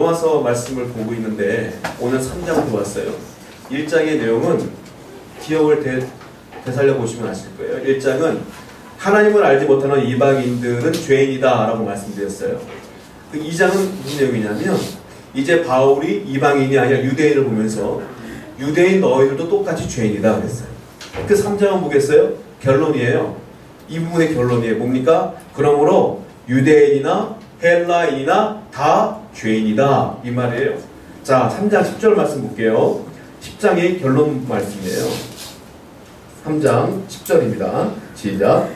로마서 말씀을 보고 있는데 오늘 3장 보았어요. 1장의 내용은 기억을 되살려 보시면 아실 거예요. 1장은 하나님을 알지 못하는 이방인들은 죄인이다 라고 말씀드렸어요. 그 2장은 무슨 내용이냐면 이제 바울이 이방인이 아니라 유대인을 보면서 유대인 너희들도 똑같이 죄인이다 그랬어요. 그 3장은 뭐겠어요? 결론이에요. 이 부분의 결론이에요. 뭡니까? 그러므로 유대인이나 헬라인이나 다 죄인이다 이 말이에요. 자, 3장 10절 말씀 볼게요. 10장의 결론 말씀이에요. 3장 10절입니다. 시작.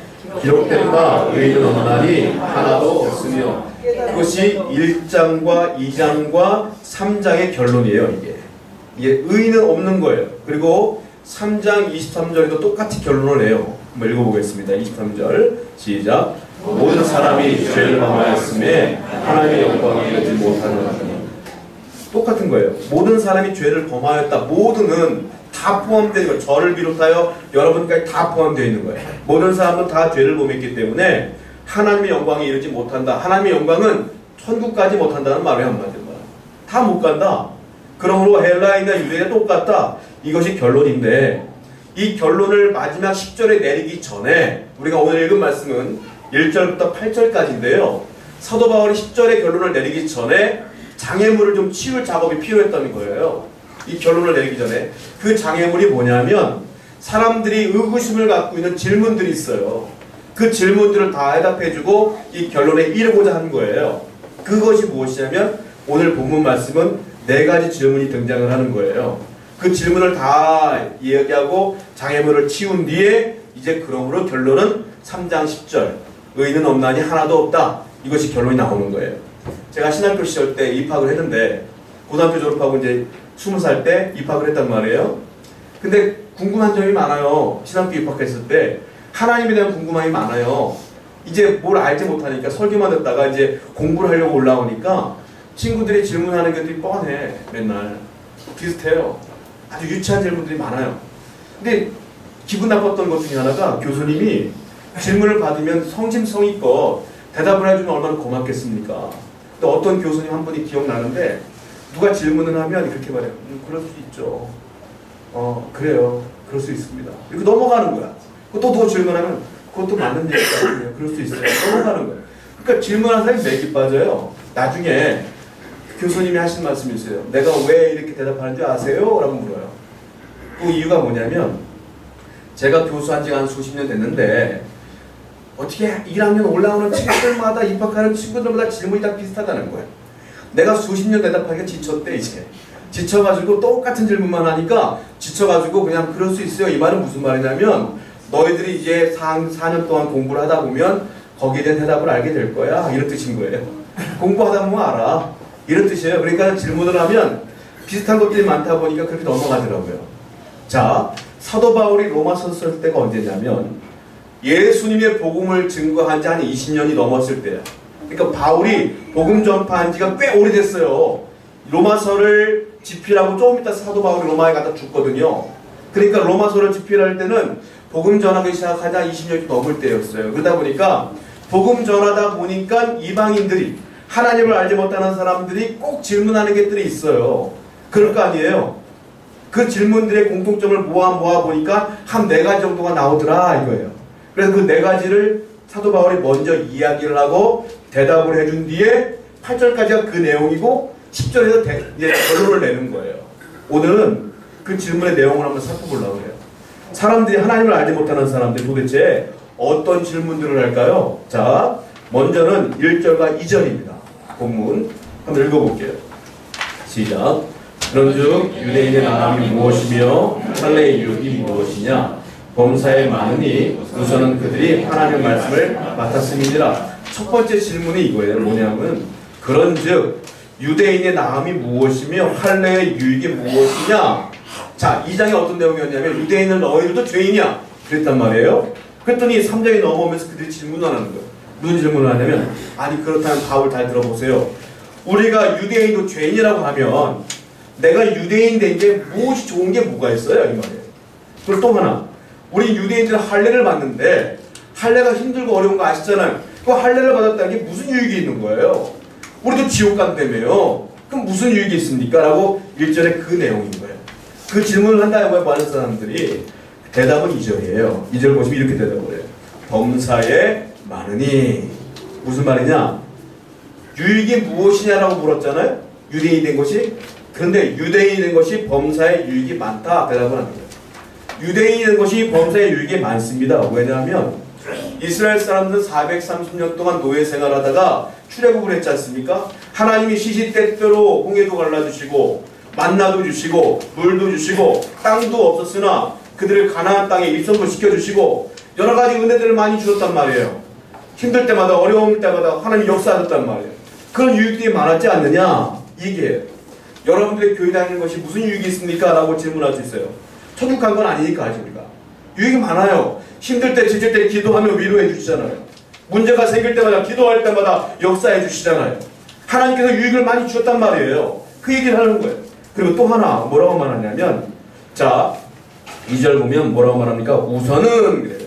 기록된 바 의인은 없나니 하나도 없으며. 그것이 1장과 2장과 3장의 결론이에요. 이게 의인은 없는 거예요. 그리고 3장 23절에도 똑같이 결론을 내요. 한번 읽어보겠습니다. 23절 시작. 모든 사람이 죄를 범하였음에 하나님의 영광을 이루지 못하느니. 똑같은 거예요. 모든 사람이 죄를 범하였다. 모든은 다 포함되어 있는 거예요. 저를 비롯하여 여러분까지 다 포함되어 있는 거예요. 모든 사람은 다 죄를 범했기 때문에 하나님의 영광에 이르지 못한다. 하나님의 영광은 천국까지 못한다는 말이 한마디로 말이에요. 다 못 간다. 그러므로 헬라인이나 유대인이 똑같다. 이것이 결론인데 이 결론을 마지막 10절에 내리기 전에 우리가 오늘 읽은 말씀은 1절부터 8절까지인데요. 사도 바울이 10절의 결론을 내리기 전에 장애물을 좀 치울 작업이 필요했다는 거예요. 이 결론을 내리기 전에. 그 장애물이 뭐냐면 사람들이 의구심을 갖고 있는 질문들이 있어요. 그 질문들을 다 해답해주고 이 결론에 이르고자 한 거예요. 그것이 무엇이냐면 오늘 본문 말씀은 4가지 질문이 등장을 하는 거예요. 그 질문을 다 이야기하고 장애물을 치운 뒤에 이제 그러므로 결론은 3장 10절 의인은 없나니 하나도 없다. 이것이 결론이 나오는 거예요. 제가 신학교 시절 때 입학을 했는데 고등학교 졸업하고 이제 20살 때 입학을 했단 말이에요. 근데 궁금한 점이 많아요. 신학교 입학했을 때 하나님에 대한 궁금함이 많아요. 이제 뭘 알지 못하니까 설교만 듣다가 이제 공부를 하려고 올라오니까 친구들이 질문하는 것들이 뻔해. 맨날 비슷해요. 아주 유치한 질문들이 많아요. 근데 기분 나빴던 것 중에 하나가 교수님이 질문을 받으면 성심성의껏 대답을 해주면 얼마나 고맙겠습니까? 또 어떤 교수님 한 분이 기억나는데 누가 질문을 하면 그렇게 말해요. 그럴 수 있죠. 그래요. 그럴 수 있습니다. 이렇게 넘어가는 거야. 또 더 질문하면 그것도 맞는 얘기거든요. 그럴 수 있어요. 넘어가는 거예요. 그러니까 질문한 사람이 맥이 빠져요. 나중에 교수님이 하신 말씀이 있어요. 내가 왜 이렇게 대답하는지 아세요? 라고 물어요. 그 이유가 뭐냐면 제가 교수한 지가 한 수십 년 됐는데 어떻게 1학년 올라오는 친구들마다 입학하는 친구들마다 질문이 다 비슷하다는 거예요. 내가 수십 년 대답하기가 지쳤대 이제. 지쳐가지고 똑같은 질문만 하니까 지쳐가지고 그냥 그럴 수 있어요. 이 말은 무슨 말이냐면 너희들이 이제 4년 동안 공부를 하다 보면 거기에 대한 대답을 알게 될 거야. 이런 뜻인 거예요. 공부하다 보면 알아. 이런 뜻이에요. 그러니까 질문을 하면 비슷한 것들이 많다 보니까 그렇게 넘어가더라고요. 자, 사도 바울이 로마서 쓸 때가 언제냐면 예수님의 복음을 증거한 지 한 20년이 넘었을 때야. 그러니까 바울이 복음 전파한 지가 꽤 오래됐어요. 로마서를 집필하고 조금 있다 사도 바울이 로마에 갔다 죽거든요. 그러니까 로마서를 집필할 때는 복음 전하기 시작한 지 한 20년이 넘을 때였어요. 그러다 보니까 복음 전하다 보니까 이방인들이 하나님을 알지 못하는 사람들이 꼭 질문하는 것들이 있어요. 그럴 거 아니에요. 그 질문들의 공통점을 모아 보니까 한 4가지 정도가 나오더라 이거예요. 그래서 그 4가지를 사도 바울이 먼저 이야기를 하고 대답을 해준 뒤에 8절까지가 그 내용이고 10절에서 이제 결론을 내는 거예요. 오늘은 그 질문의 내용을 한번 살펴보려고 해요. 사람들이 하나님을 알지 못하는 사람들이 도대체 어떤 질문들을 할까요? 자, 먼저는 1절과 2절입니다. 본문 한번 읽어볼게요. 시작. 그런즉 유대인의 나감이 무엇이며 할례의 유익이 무엇이냐? 범사에 많으니 우선은 그들이 하나님의 말씀을 맡았음이니라. 첫 번째 질문이 이거예요. 뭐냐면 그런즉 유대인의 나감이 무엇이며 할례의 유익이 무엇이냐? 자, 2장에 어떤 내용이었냐면 유대인은 너희들도 죄인이야 그랬단 말이에요. 그랬더니 3장에 넘어오면서 그들이 질문을 하는 거예요. 무슨 질문을 하냐면 아니 그렇다면 답을 잘 들어보세요. 우리가 유대인도 죄인이라고 하면 내가 유대인 된 게 무엇이 좋은 게 뭐가 있어요? 이 말이에요. 그리고 또 하나 우리 유대인들은 할례를 받는데 할례가 힘들고 어려운 거 아시잖아요. 그 할례를 받았다는 게 무슨 유익이 있는 거예요? 우리도 지옥 간다며요. 그럼 무슨 유익이 있습니까? 라고 1절에 그 내용인 거예요. 그 질문을 한다고 많은 사람들이 대답은 2절이에요. 2절 보시면 이렇게 대답을 해요. 범사에 많으니. 무슨 말이냐? 유익이 무엇이냐라고 물었잖아요. 유대인이 된 것이. 그런데 유대인이 된 것이 범사에 유익이 많다. 대답을 하는 거예요. 유대인이 된 것이 범사에 유익이 많습니다. 왜냐하면 이스라엘 사람들은 430년 동안 노예 생활하다가 출애굽을 했지 않습니까? 하나님이 시시때때로 홍해도 갈라주시고 만나도 주시고 물도 주시고 땅도 없었으나 그들을 가나안 땅에 입성도 시켜주시고 여러 가지 은혜들을 많이 주셨단 말이에요. 힘들 때마다 어려울 때마다 하나님 역사하셨단 말이에요. 그런 유익들이 많았지 않느냐? 이게 여러분들의 교회 다니는 것이 무슨 유익이 있습니까? 라고 질문할 수 있어요. 천국한 건 아니니까 아직 우리가. 유익이 많아요. 힘들 때 지칠 때 기도하면 위로해 주시잖아요. 문제가 생길 때마다 기도할 때마다 역사해 주시잖아요. 하나님께서 유익을 많이 주셨단 말이에요. 그 얘기를 하는 거예요. 그리고 또 하나 뭐라고 말하냐면 자 2절 보면 뭐라고 말합니까? 우선은 그래요.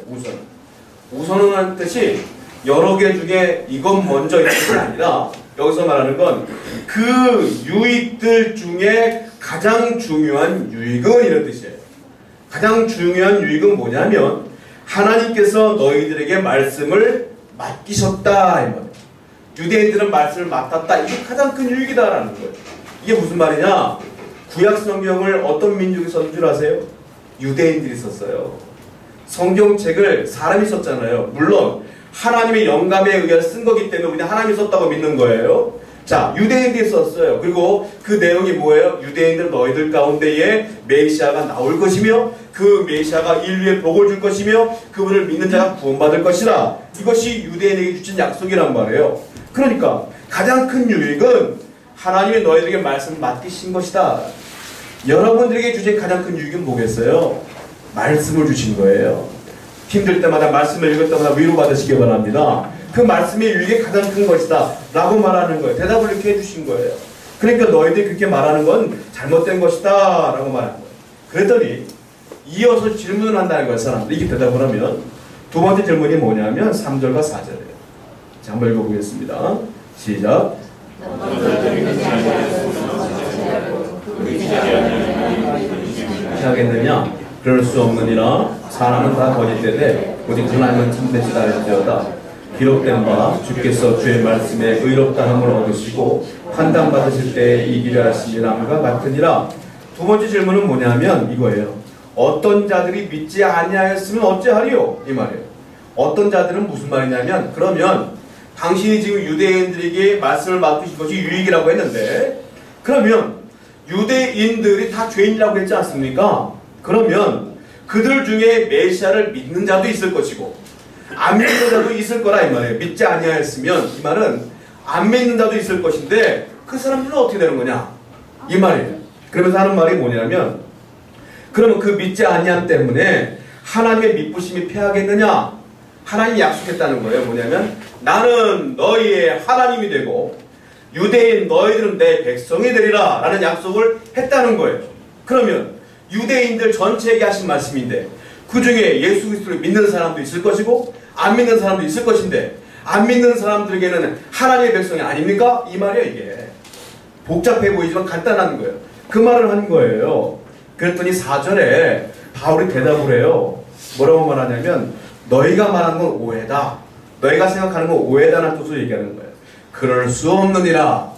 우선은 하는 뜻이 여러 개 중에 이건 먼저 이런 뜻이 아니라 여기서 말하는 건 그 유익들 중에 가장 중요한 유익은 이런 뜻이에요. 가장 중요한 유익은 뭐냐면 하나님께서 너희들에게 말씀을 맡기셨다 이 말이에요. 유대인들은 말씀을 맡았다. 이게 가장 큰 유익이다라는 거예요. 이게 무슨 말이냐? 구약 성경을 어떤 민족이 썼는 줄 아세요? 유대인들이 썼어요. 성경책을 사람이 썼잖아요. 물론 하나님의 영감에 의해서 쓴 거기 때문에 그냥 하나님이 썼다고 믿는 거예요. 자, 유대인들이 썼어요. 그리고 그 내용이 뭐예요? 유대인들 너희들 가운데에 메시아가 나올 것이며 그 메시아가 인류에 복을 줄 것이며 그분을 믿는 자가 구원받을 것이라. 이것이 유대인에게 주신 약속이란 말이에요. 그러니까 가장 큰 유익은 하나님이 너희들에게 말씀을 맡기신 것이다. 여러분들에게 주신 가장 큰 유익은 뭐겠어요? 말씀을 주신 거예요. 힘들 때마다 말씀을 읽을 때마다 위로받으시기 바랍니다. 그 말씀의 유익이 가장 큰 것이다 라고 말하는 거예요. 대답을 이렇게 해주신 거예요. 그러니까 너희들이 그렇게 말하는 건 잘못된 것이다 라고 말하는 거예요. 그랬더니 이어서 질문을 한다는 거예요. 사람들이 이렇게 대답을 하면 두 번째 질문이 뭐냐면 3절과 4절이에요. 자, 한번 읽어보겠습니다. 시작. 하겠느냐? 그럴 수 없느니라. 사람은 다 거짓되되 오직 하나님은 참되시다 할지어다. 기록된 바 주께서 주의 말씀에 의롭다함을 얻으시고 판단받으실 때에 이기려 하심이람과 같으니라. 두 번째 질문은 뭐냐면 이거예요. 어떤 자들이 믿지 아니하였으면 어찌하리요? 이 말이에요. 어떤 자들은 무슨 말이냐면 그러면 당신이 지금 유대인들에게 말씀을 맡기신 것이 유익이라고 했는데 그러면 유대인들이 다 죄인이라고 했지 않습니까? 그러면 그들 중에 메시아를 믿는 자도 있을 것이고 안 믿는 자도 있을 거라 이 말이에요. 믿지 아니하였으면 이 말은 안 믿는 자도 있을 것인데 그 사람들은 어떻게 되는 거냐? 이 말이에요. 그러면서 하는 말이 뭐냐면 그러면 그 믿지 아니함 때문에 하나님의 믿부심이 패하겠느냐? 하나님이 약속했다는 거예요. 뭐냐면 나는 너희의 하나님이 되고 유대인 너희들은 내 백성이 되리라 라는 약속을 했다는 거예요. 그러면 유대인들 전체에게 하신 말씀인데 그 중에 예수 그리스도를 믿는 사람도 있을 것이고 안 믿는 사람도 있을 것인데 안 믿는 사람들에게는 하나님의 백성이 아닙니까? 이 말이에요. 이게 복잡해 보이지만 간단한 거예요. 그 말을 하는 거예요. 그랬더니 4절에 바울이 대답을 해요. 뭐라고 말하냐면 너희가 말하는 건 오해다. 너희가 생각하는 건 오해다라는 뜻으로 얘기하는 거예요. 그럴 수 없느니라.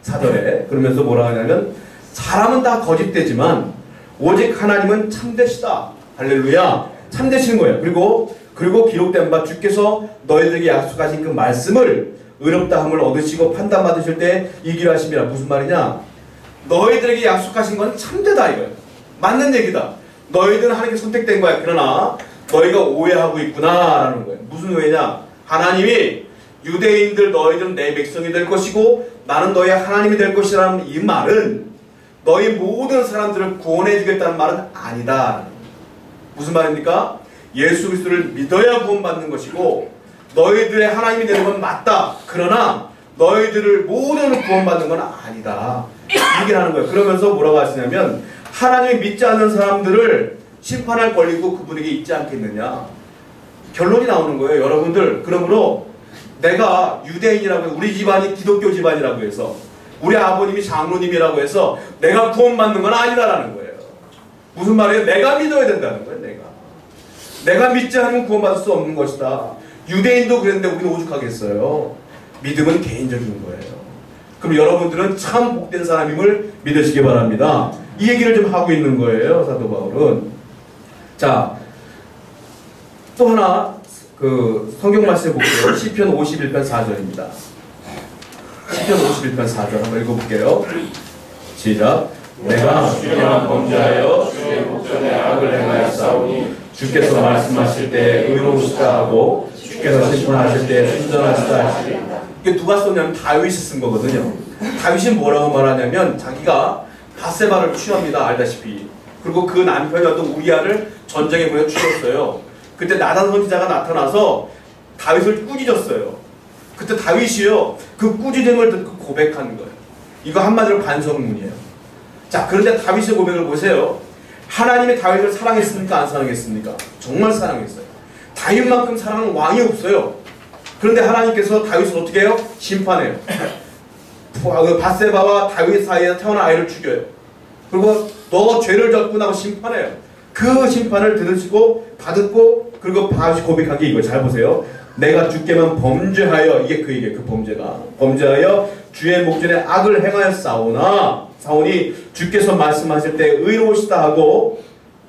4절에 그러면서 뭐라 하냐면 사람은 다 거짓되지만 오직 하나님은 참되시다. 할렐루야. 참되시는 거예요. 그리고 기록된 바 주께서 너희들에게 약속하신 그 말씀을 의롭다함을 얻으시고 판단받으실 때 이기려 하심이라. 무슨 말이냐? 너희들에게 약속하신 건 참되다 이거예요. 맞는 얘기다. 너희들은 하나님께 선택된 거야. 그러나 너희가 오해하고 있구나 라는 거예요. 무슨 오해냐? 하나님이 유대인들 너희들은 내 백성이 될 것이고 나는 너희의 하나님이 될 것이라는 이 말은 너희 모든 사람들을 구원해 주겠다는 말은 아니다. 무슨 말입니까? 예수 그리스도를 믿어야 구원받는 것이고 너희들의 하나님이 되는 건 맞다. 그러나 너희들을 모든 구원받는 건 아니다. 얘기를 하는 거예요. 그러면서 뭐라고 하시냐면 하나님이 믿지 않는 사람들을 심판할 권리도 그분에게 있지 않겠느냐. 결론이 나오는 거예요. 여러분들 그러므로 내가 유대인이라고 해서 우리 집안이 기독교 집안이라고 해서 우리 아버님이 장로님이라고 해서 내가 구원받는 건 아니다라는 거예요. 무슨 말이에요? 내가 믿어야 된다는 거예요. 내가 믿지 않으면 구원받을 수 없는 것이다. 유대인도 그랬는데 우리는 오죽하겠어요. 믿음은 개인적인 거예요. 그럼 여러분들은 참 복된 사람임을 믿으시기 바랍니다. 이 얘기를 좀 하고 있는 거예요, 사도 바울은. 자, 또 하나 그 성경 말씀 볼게요. 시편 51편 4절입니다. 시편 51편 4절 한번 읽어볼게요. 시작. 내가 주께만 범죄하여 주의 목전에 악을 행하였사오니 주께서 말씀하실 때 의로우시다 하고 주께서 심판하실 때 순전하시다 하시리. 이게 누가 썼냐면 다윗이 쓴 거거든요. 다윗이 뭐라고 말하냐면 자기가 밧세바를 취합니다. 알다시피. 그리고 그 남편이었던 우리아를 전쟁에 보내 죽였어요. 그때 나단 선지자가 나타나서 다윗을 꾸짖었어요. 그때 다윗이요 그 꾸짖음을 듣고 고백하는 거예요. 이거 한마디로 반성문이에요. 자, 그런데 다윗의 고백을 보세요. 하나님이 다윗을 사랑했습니까? 안 사랑했습니까? 정말 사랑했어요. 다윗만큼 사랑하는 왕이 없어요. 그런데 하나님께서 다윗을 어떻게 해요? 심판해요. 밧세바와 다윗 사이에 태어난 아이를 죽여요. 그리고 너 죄를 졌구나 하고 심판해요. 그 심판을 들으시고 받았고, 그리고 다윗이 고백한 게 이거 잘 보세요. 내가 주께만 범죄하여, 이게 그 얘기예요. 그 범죄가 범죄하여 주의 목전에 악을 행하였사오니 주께서 말씀하실 때 의로우시다 하고,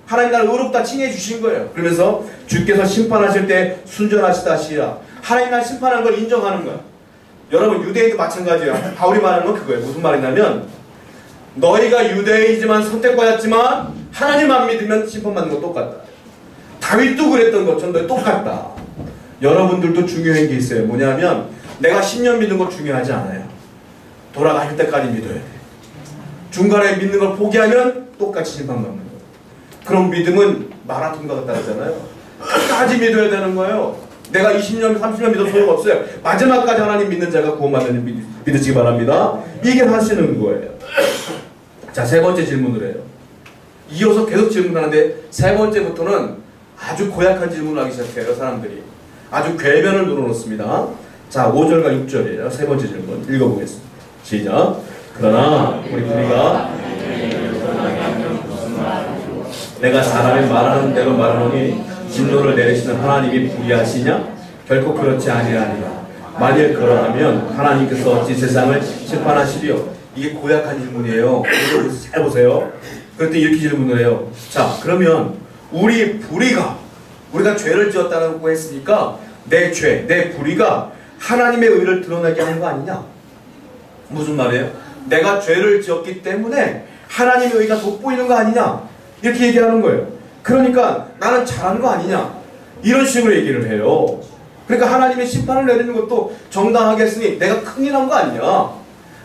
하나님 나를 의롭다 칭해 주신 거예요. 그러면서 주께서 심판하실 때 순전하시다 하시라. 하나님 나를 심판하는 걸 인정하는 거야. 여러분 유대인도 마찬가지야. 바울이 말하는 건 그거예요. 무슨 말이냐면 너희가 유대인이지만 선택받았지만 하나님만 믿으면 심판받는 거 똑같다. 다윗도 그랬던 것처럼 똑같다. 여러분들도 중요한 게 있어요. 뭐냐면 내가 10년 믿는 거 중요하지 않아요. 돌아가실 때까지 믿어야 돼. 중간에 믿는 걸 포기하면 똑같이 심판받는 거예요. 그런 믿음은 마라톤과 같다 그러잖아요. 끝까지 믿어야 되는 거예요. 내가 20년, 30년 믿어도 소용없어요. 마지막까지 하나님 믿는 자가 구원받는 믿으시기 바랍니다. 이게 하시는 거예요. 자, 세 번째 질문을 해요. 이어서 계속 질문하는데 세 번째부터는 아주 고약한 질문을 하기 시작해요. 사람들이. 아주 궤변을 눌러놓습니다. 자, 5절과 6절이에요. 세 번째 질문 읽어보겠습니다. 시작. 그러나 우리 부리가 내가 사람이 말하는 대로 말하노니 진노를 내리시는 하나님이 불의하시냐? 결코 그렇지 아니하니라. 만일 그러하면 하나님께서 어찌 세상을 심판하시리요? 이게 고약한 질문이에요. 잘 보세요. 그럴 때 이렇게 질문을 해요. 자, 그러면 우리가 죄를 지었다고 했으니까 내 죄, 내 불의가 하나님의 의를 드러나게 하는 거 아니냐? 무슨 말이에요? 내가 죄를 지었기 때문에 하나님의 의가 돋보이는 거 아니냐? 이렇게 얘기하는 거예요. 그러니까 나는 잘한 거 아니냐? 이런 식으로 얘기를 해요. 그러니까 하나님의 심판을 내리는 것도 정당하게 했으니 내가 큰일한 거 아니냐?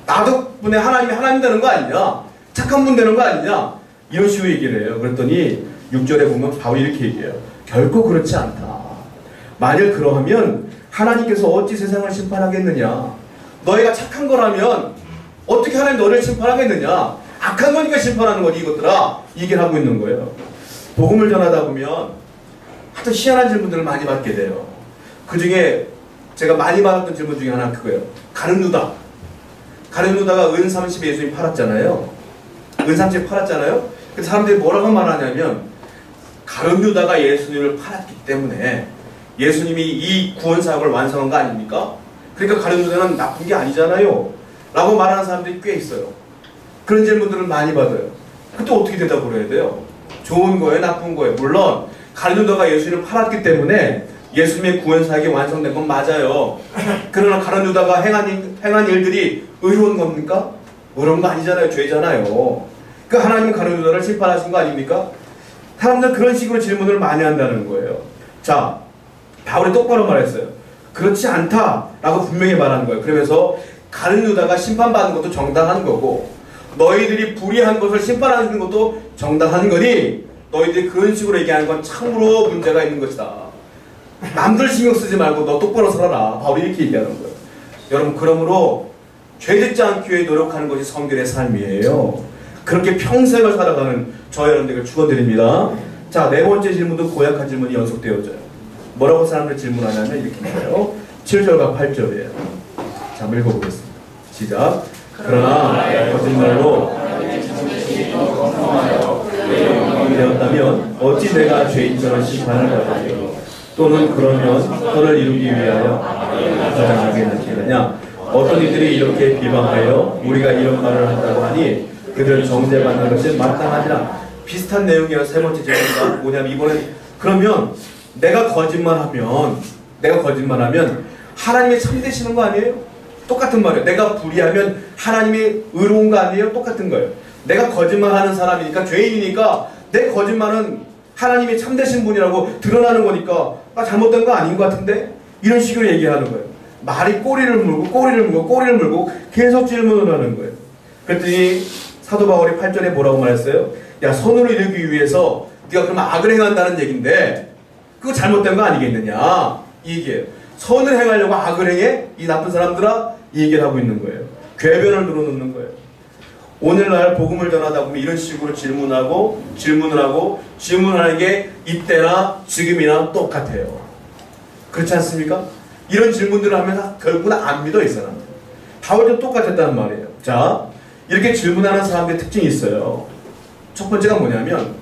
나 덕분에 하나님 되는 거 아니냐? 착한 분 되는 거 아니냐? 이런 식으로 얘기를 해요. 그랬더니 6절에 보면 바울이 이렇게 얘기해요. 결코 그렇지 않다. 만일 그러하면 하나님께서 어찌 세상을 심판하겠느냐? 너희가 착한 거라면 어떻게 하나님 너를 심판하겠느냐? 악한 거니까 심판하는 거지 이것들아. 얘기를 하고 있는 거예요. 복음을 전하다 보면 하여튼 희한한 질문들을 많이 받게 돼요. 그 중에 제가 많이 받았던 질문 중에 하나 그거예요. 가룟 유다가 은 30에 예수님 팔았잖아요. 은 30에 팔았잖아요. 그래서 사람들이 뭐라고 말하냐면 가룟 유다가 예수님을 팔았기 때문에 예수님이 이 구원 사역을 완성한 거 아닙니까? 그러니까 가룟 유다는 나쁜 게 아니잖아요. 라고 말하는 사람들이 꽤 있어요. 그런 질문들을 많이 받아요. 그때 어떻게 대답을 해야 돼요? 좋은 거예요? 나쁜 거예요? 물론 가룟 유다가 예수님을 팔았기 때문에 예수님의 구원 사역이 완성된 건 맞아요. 그러나 가룟 유다가 행한 일들이 의로운 겁니까? 의로운 거 아니잖아요. 죄잖아요. 그 하나님은 가룟 유다를 심판하신 거 아닙니까? 사람들 그런 식으로 질문을 많이 한다는 거예요. 자, 바울이 똑바로 말했어요. 그렇지 않다라고 분명히 말하는 거예요. 그러면서 가룟 유다가 심판받는 것도 정당한 거고 너희들이 불의한 것을 심판하는 것도 정당한 거니 너희들이 그런 식으로 얘기하는 건 참으로 문제가 있는 것이다. 남들 신경 쓰지 말고 너 똑바로 살아라. 바울이 이렇게 얘기하는 거예요. 여러분, 그러므로 죄 짓지 않기 위해 노력하는 것이 성결의 삶이에요. 그렇게 평생을 살아가는 저 여러분들에게 축원드립니다. 자, 네 번째 질문도 고약한 질문이 연속되어져요. 뭐라고 사람들 질문하냐면 이렇게 말해요. 7절과 8절이에요. 자, 한번 읽어보겠습니다. 시작. 그러나 거짓말로 되었다면 어찌 내가 죄인처럼 심판을 받으리요? 또는 그러면 선을 이루기 위하여 가장하게 하겠느냐? 어떤 이들이 이렇게 비방하여 우리가 이런 말을 한다고 하니 그들 정죄받는 것이 마땅하지라. 비슷한 내용이야. 세 번째 질문가 뭐냐면 이번엔 그러면 내가 거짓말하면 하나님이 참되시는 거 아니에요? 똑같은 말이에요. 내가 불의하면 하나님이 의로운 거 아니에요? 똑같은 거예요. 내가 거짓말하는 사람이니까 죄인이니까 내 거짓말은 하나님이 참되신 분이라고 드러나는 거니까 잘못된 거 아닌 것 같은데? 이런 식으로 얘기하는 거예요. 말이 꼬리를 물고 계속 질문을 하는 거예요. 그랬더니 사도 바울이 8절에 뭐라고 말했어요? 야, 선으로 이루기 위해서 네가 그러면 악을 행한다는 얘기인데 그거 잘못된 거 아니겠느냐? 이 얘기예요. 선을 행하려고 악을 행해? 이 나쁜 사람들아? 이 얘기를 하고 있는 거예요. 궤변을 늘어놓는 거예요. 오늘날 복음을 전하다 보면 이런 식으로 질문을 하는 게 이때나 지금이나 똑같아요. 그렇지 않습니까? 이런 질문들을 하면 결국은 안 믿어 이 사람들. 바울도 똑같았다는 말이에요. 자, 이렇게 질문하는 사람들의 특징이 있어요. 첫 번째가 뭐냐면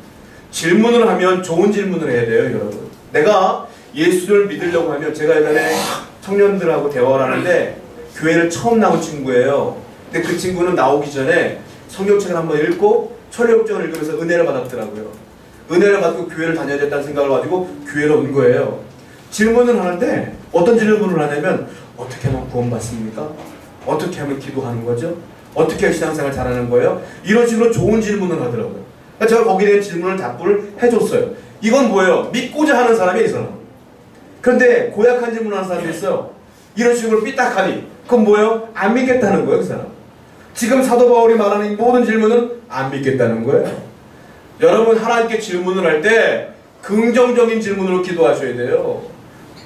질문을 하면 좋은 질문을 해야 돼요, 여러분. 내가 예수를 믿으려고 하면 제가 예전에 청년들하고 대화를 하는데 교회를 처음 나온 친구예요. 근데 그 친구는 나오기 전에 성경책을 한번 읽고 철회역정을 읽으면서 은혜를 받았더라고요. 은혜를 받고 교회를 다녀야 됐다는 생각을 가지고 교회로 온 거예요. 질문을 하는데 어떤 질문을 하냐면 어떻게 하면 구원받습니까? 어떻게 하면 기도하는 거죠? 어떻게 신앙생활 잘하는 거예요? 이런 식으로 좋은 질문을 하더라고요. 그러니까 제가 거기에 대한 질문을 답을 해줬어요. 이건 뭐예요? 믿고자 하는 사람이 이 사람. 그런데 고약한 질문을 하는 사람이 있어요. 이런 식으로 삐딱하니 그건 뭐예요? 안 믿겠다는 거예요, 그 사람. 지금 사도 바울이 말하는 모든 질문은 안 믿겠다는 거예요. 여러분 하나님께 질문을 할 때 긍정적인 질문으로 기도하셔야 돼요.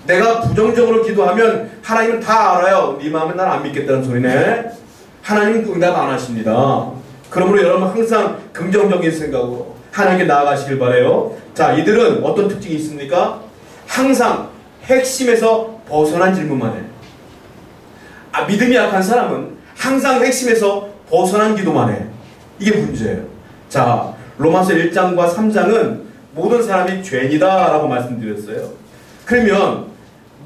내가 부정적으로 기도하면 하나님은 다 알아요. 네 마음에 난 안 믿겠다는 소리네. 하나님은 응답 안 하십니다. 그러므로 여러분 항상 긍정적인 생각으로 하나님께 나아가시길 바라요. 자, 이들은 어떤 특징이 있습니까? 항상 핵심에서 벗어난 질문만 해요. 믿음이 약한 사람은 항상 핵심에서 벗어난 기도만 해. 이게 문제예요. 자, 로마서 1장과 3장은 모든 사람이 죄인이다 라고 말씀드렸어요. 그러면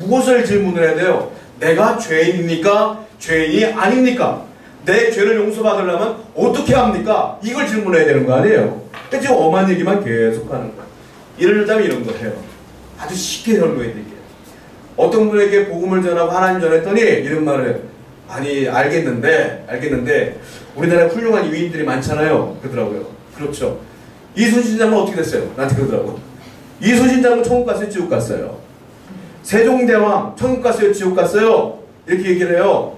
무엇을 질문을 해야 돼요? 내가 죄인입니까? 죄인이 아닙니까? 내 죄를 용서받으려면 어떻게 합니까? 이걸 질문해야 되는 거 아니에요? 지금 엄한 얘기만 계속 하는 거예요. 이러려면 이런 거 해요. 아주 쉽게 설명해 드릴게요. 어떤 분에게 복음을 전하고 하나님 전했더니 이런 말을 해요. 아니 알겠는데 우리나라에 훌륭한 유인들이 많잖아요. 그러더라고요. 그렇죠. 이순신 장군 어떻게 됐어요? 나한테 그러더라고. 이순신 장군 천국 갔어요? 지옥 갔어요? 세종대왕 천국 갔어요? 지옥 갔어요? 이렇게 얘기를 해요.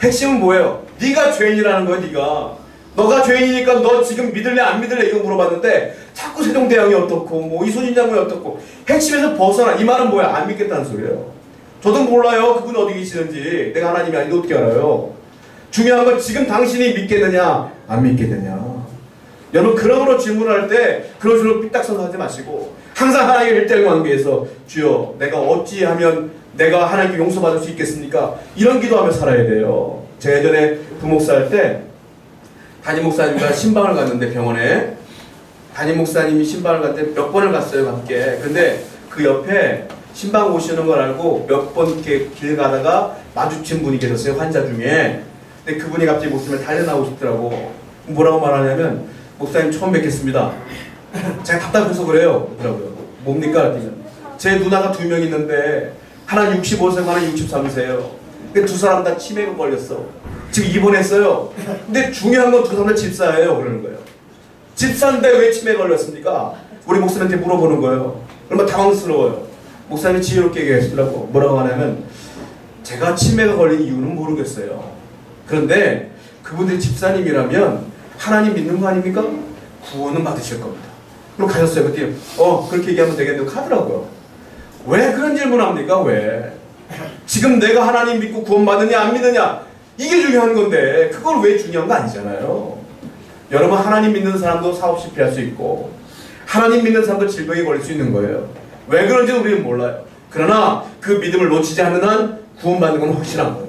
핵심은 뭐예요? 네가 죄인이라는 거야. 너가 죄인이니까 너 지금 믿을래 안 믿을래 이거 물어봤는데 자꾸 세종대왕이 어떻고 뭐 이순신 장군이 어떻고 핵심에서 벗어나. 이 말은 뭐야? 안 믿겠다는 소리예요. 저도 몰라요. 그분이 어디 계시는지. 내가 하나님이 아닌데 어떻게 알아요? 중요한 건 지금 당신이 믿겠느냐 안 믿겠느냐. 여러분 그러므로 질문할 때 그런 식으로 삐딱선을 하지 마시고 항상 하나님의 1대1 관계에서 주여 내가 어찌하면 내가 하나님께 용서받을 수 있겠습니까? 이런 기도하며 살아야 돼요. 제가 예전에 부목사 할 때 담임 목사님과 신방을 갔는데 병원에 담임 목사님이 신방을 갈 때 몇 번을 갔어요 함께. 근데 그 옆에 신방 오시는 걸 알고 몇 번 이렇게 길 가다가 마주친 분이 계셨어요. 환자 중에. 근데 그분이 갑자기 목사님을 달려나오고 싶더라고. 뭐라고 말하냐면 목사님 처음 뵙겠습니다. 제가 답답해서 그래요. 그러더라고요. 뭡니까? 제 누나가 2명 있는데 하나 65세고 하나 63세예요. 근데 두 사람 다 치매가 걸렸어. 지금 입원했어요. 근데 중요한 건 두 사람 다 집사예요. 그러는 거예요. 집사인데 왜 치매 걸렸습니까? 우리 목사님한테 물어보는 거예요. 얼마나 당황스러워요. 목사님이 지혜롭게 얘기하시더라고. 뭐라고 하냐면 제가 치매가 걸린 이유는 모르겠어요. 그런데 그분들이 집사님이라면 하나님 믿는 거 아닙니까? 구원은 받으실 겁니다. 그럼 가셨어요. 그때 그렇게 얘기하면 되겠는데 가더라고요. 왜 그런 질문합니까? 왜? 지금 내가 하나님 믿고 구원 받느냐 안 믿느냐 이게 중요한 건데 그걸 왜 중요한 거 아니잖아요. 여러분 하나님 믿는 사람도 사업 실패할 수 있고 하나님 믿는 사람도 질병에 걸릴 수 있는 거예요. 왜 그런지 우리는 몰라요. 그러나 그 믿음을 놓치지 않는 한 구원받는 건 확실한 거예요.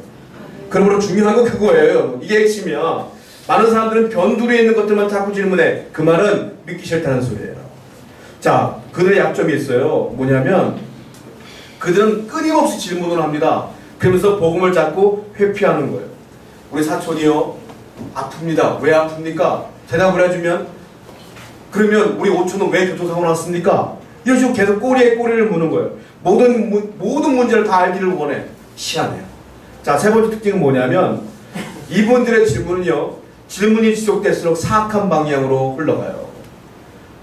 그러므로 중요한 건 그거예요. 이게 핵심이야. 많은 사람들은 변두리에 있는 것들만 자꾸 질문해. 그 말은 믿기 싫다는 소리예요. 자, 그들의 약점이 있어요. 뭐냐면 그들은 끊임없이 질문을 합니다. 그러면서 복음을 자꾸 회피하는 거예요. 우리 사촌이요, 아픕니다. 왜 아픕니까? 대답을 해주면, 그러면 우리 오촌은 왜 교통사고 났습니까? 이런 식으로 계속 꼬리에 꼬리를 무는 거예요. 모든 문제를 다 알기를 원해. 희한해요. 자, 세 번째 특징은 뭐냐면 이분들의 질문은요, 질문이 지속될수록 사악한 방향으로 흘러가요.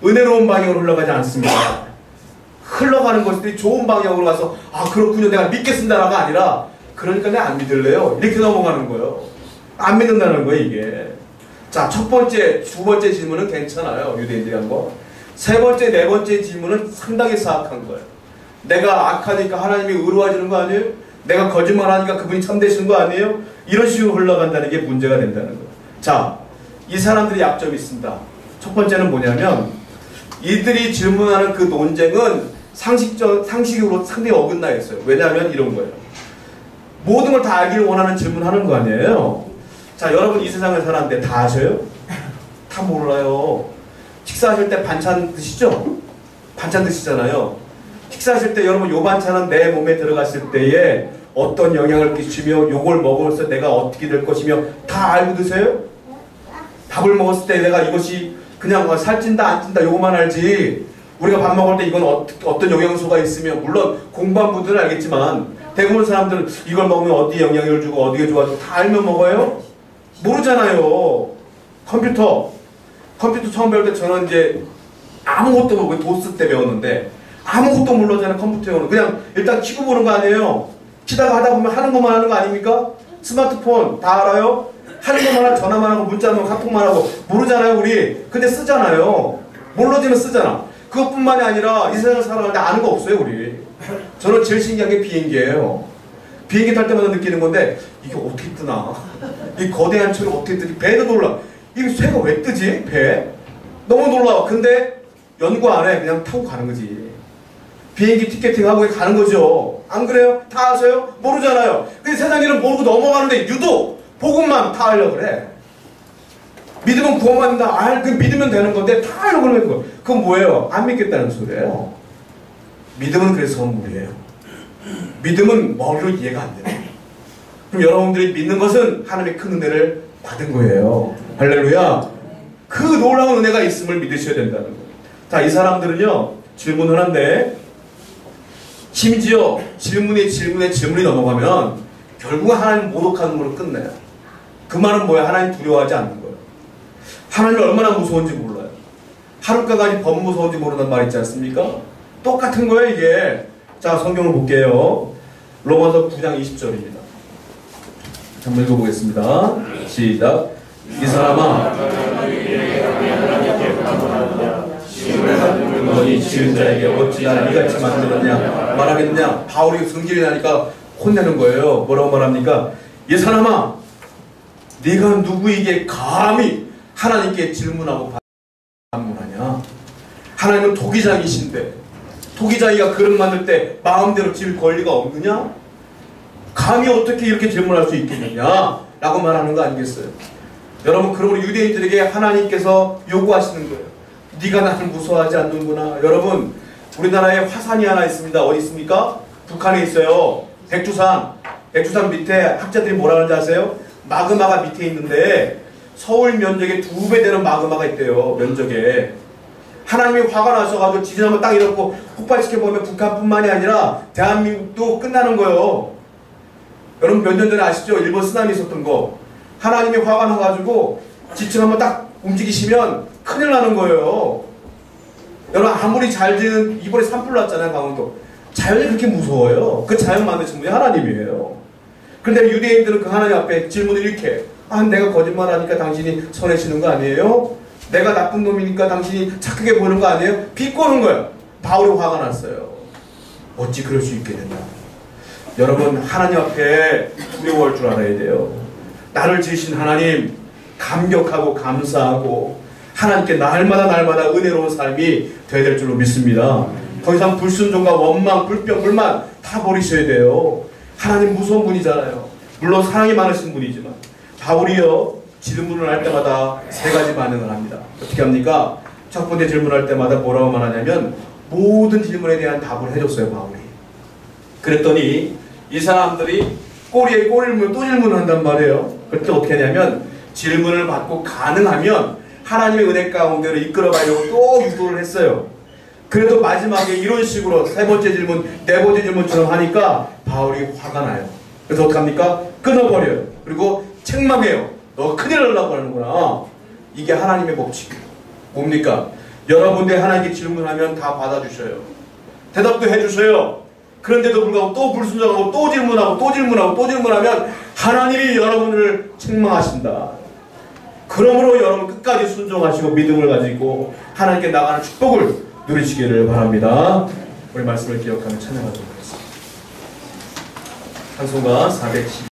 은혜로운 방향으로 흘러가지 않습니다. 흘러가는 것들이 좋은 방향으로 가서 아 그렇군요 내가 믿겠습니다라가 아니라 그러니까 내가 안 믿을래요 이렇게 넘어가는 거예요. 안 믿는다는 거예요 이게. 자, 첫 번째, 두 번째 질문은 괜찮아요. 유대인들이 한 거. 세 번째, 네 번째 질문은 상당히 사악한 거예요. 내가 악하니까 하나님이 의로워지는 거 아니에요? 내가 거짓말하니까 그분이 참되시는 거 아니에요? 이런 식으로 흘러간다는 게 문제가 된다는 거예요. 자, 이 사람들이 약점이 있습니다. 첫 번째는 뭐냐면 이들이 질문하는 그 논쟁은 상식으로 상당히 어긋나 있어요. 왜냐하면 이런 거예요. 모든 걸 다 알기를 원하는 질문하는 거 아니에요. 자, 여러분 이 세상을 사는데 다 아셔요? 다 몰라요. 식사하실 때 반찬 드시죠? 반찬 드시잖아요. 식사하실 때 여러분 요 반찬은 내 몸에 들어갔을 때에 어떤 영향을 끼치며 요걸 먹으면서 내가 어떻게 될 것이며 다 알고 드세요? 밥을 먹었을 때 내가 이것이 그냥 살찐다 안 찐다 요것만 알지 우리가 밥 먹을 때 이건 어떤 영양소가 있으며 물론 공부한 분들은 알겠지만 대부분 사람들은 이걸 먹으면 어디에 영향을 주고 어디에 좋아지고 다 알면 먹어요? 모르잖아요. 컴퓨터 처음 배울 때 저는 이제 아무것도 모르고 도스 때 배웠는데 아무것도 모르잖아요. 컴퓨터 배우는 그냥 일단 키고 보는 거 아니에요. 키다가 하다 보면 하는 것만 하는 거 아닙니까? 스마트폰 다 알아요? 하는 것만 하고 전화만 하고 문자만 하고 카톡만 하고 모르잖아요 우리. 근데 쓰잖아요. 몰라지면 쓰잖아. 그것뿐만이 아니라 이 세상을 살아갈 때 아는 거 없어요 우리. 저는 제일 신기한 게 비행기예요. 비행기 탈 때마다 느끼는 건데 이게 어떻게 뜨나? 이 거대한 철이 어떻게 뜨지? 배도 놀라. 이게 새가 왜 뜨지? 배? 너무 놀라워. 근데 연구 안 해. 그냥 타고 가는 거지. 비행기 티켓팅하고 가는 거죠. 안 그래요? 다 아세요? 모르잖아요. 근데 세상 일은 모르고 넘어가는데 유독 복음만 다 알려고 그래. 믿으면 구원받는다. 그 믿으면 되는 건데 다 알려고 그러는 거예요. 그건 뭐예요? 안 믿겠다는 소리예요. 믿음은 그래서 선물이에요. 믿음은 머리로 이해가 안 돼요. 그럼 여러분들이 믿는 것은 하나님의 큰 은혜를 받은 거예요. 할렐루야. 그 놀라운 은혜가 있음을 믿으셔야 된다는 거예요. 자, 이 사람들은요 질문을 하는데 심지어 질문이 넘어가면 결국 하나님 모독하는 걸로 끝내요. 그 말은 뭐야? 하나님 두려워하지 않는 거예요. 하나님이 얼마나 무서운지 몰라요. 하루까지 법 무서운지 모르는 말 있지 않습니까? 똑같은 거예요 이게. 자, 성경을 볼게요. 로마서 9장 20절입니다. 한번 읽어보겠습니다. 시작. 이 사람아 너희 지은 자에게 어찌 날 이같이 만들었냐 말하겠느냐. 바울이 성질이 나니까 혼내는 거예요. 뭐라고 말합니까? 이 사람아 네가 누구에게 감히 하나님께 질문하고 반문하냐. 하나님은 토기장이신데 토기장이가 그릇 만들 때 마음대로 질 권리가 없느냐? 감히 어떻게 이렇게 질문할 수 있겠느냐? 라고 말하는 거 아니겠어요? 여러분, 그러므로 유대인들에게 하나님께서 요구하시는 거예요. 네가 나를 무서워하지 않는구나. 여러분, 우리나라에 화산이 하나 있습니다. 어디 있습니까? 북한에 있어요. 백두산 밑에 학자들이 뭐라 하는지 아세요? 마그마가 밑에 있는데 서울 면적의 2배 되는 마그마가 있대요. 면적에. 하나님이 화가 나셔가지고 지진 한번 딱 이렇고 폭발시켜보면 북한뿐만이 아니라 대한민국도 끝나는 거예요. 여러분 몇 년 전에 아시죠? 일본 쓰나미 있었던 거. 하나님이 화가 나가지고 지층 한번 딱 움직이시면 큰일 나는 거예요. 여러분 아무리 잘 지은 이번에 산불 났잖아요. 강원도. 자연이 그렇게 무서워요. 그 자연 만드신 분이 하나님이에요. 그런데 유대인들은 그 하나님 앞에 질문을 이렇게 내가 거짓말하니까 당신이 선해지는 거 아니에요? 내가 나쁜 놈이니까 당신이 착하게 보는 거 아니에요? 비꼬는 거예요. 바울이 화가 났어요. 어찌 그럴 수 있겠느냐. 여러분 하나님 앞에 두려워할 줄 알아야 돼요. 나를 지으신 하나님 감격하고 감사하고 하나님께 날마다 은혜로운 삶이 되어야 될 줄로 믿습니다. 더 이상 불순종과 원망, 불평, 불만 다 버리셔야 돼요. 하나님 무서운 분이잖아요. 물론 사랑이 많으신 분이지만 바울이요 질문을 할 때마다 세 가지 반응을 합니다. 어떻게 합니까? 첫 번째 질문할 때마다 뭐라고 말하냐면 모든 질문에 대한 답을 해줬어요. 바울이. 그랬더니 이 사람들이 꼬리에 꼬리를 물고 또 질문을 한단 말이에요. 그때 어떻게 하냐면 질문을 받고 가능하면 하나님의 은혜 가운데로 이끌어가려고 또 유도를 했어요. 그래도 마지막에 이런 식으로 세 번째 질문, 네 번째 질문처럼 하니까 바울이 화가 나요. 그래서 어떡합니까? 끊어버려요. 그리고 책망해요. 너 큰일 날라고 하는구나. 이게 하나님의 법칙이에요. 뭡니까? 여러분들 하나님께 질문하면 다 받아주셔요. 대답도 해주셔요. 그런데도 불구하고 또 불순종하고 또 질문하고 또 질문하고 또 질문하면 하나님이 여러분을 책망하신다. 그러므로 여러분 끝까지 순종하시고 믿음을 가지고 하나님께 나가는 축복을 누리시기를 바랍니다. 우리 말씀을 기억하며 찬양하도록 하겠습니다. 찬송가 410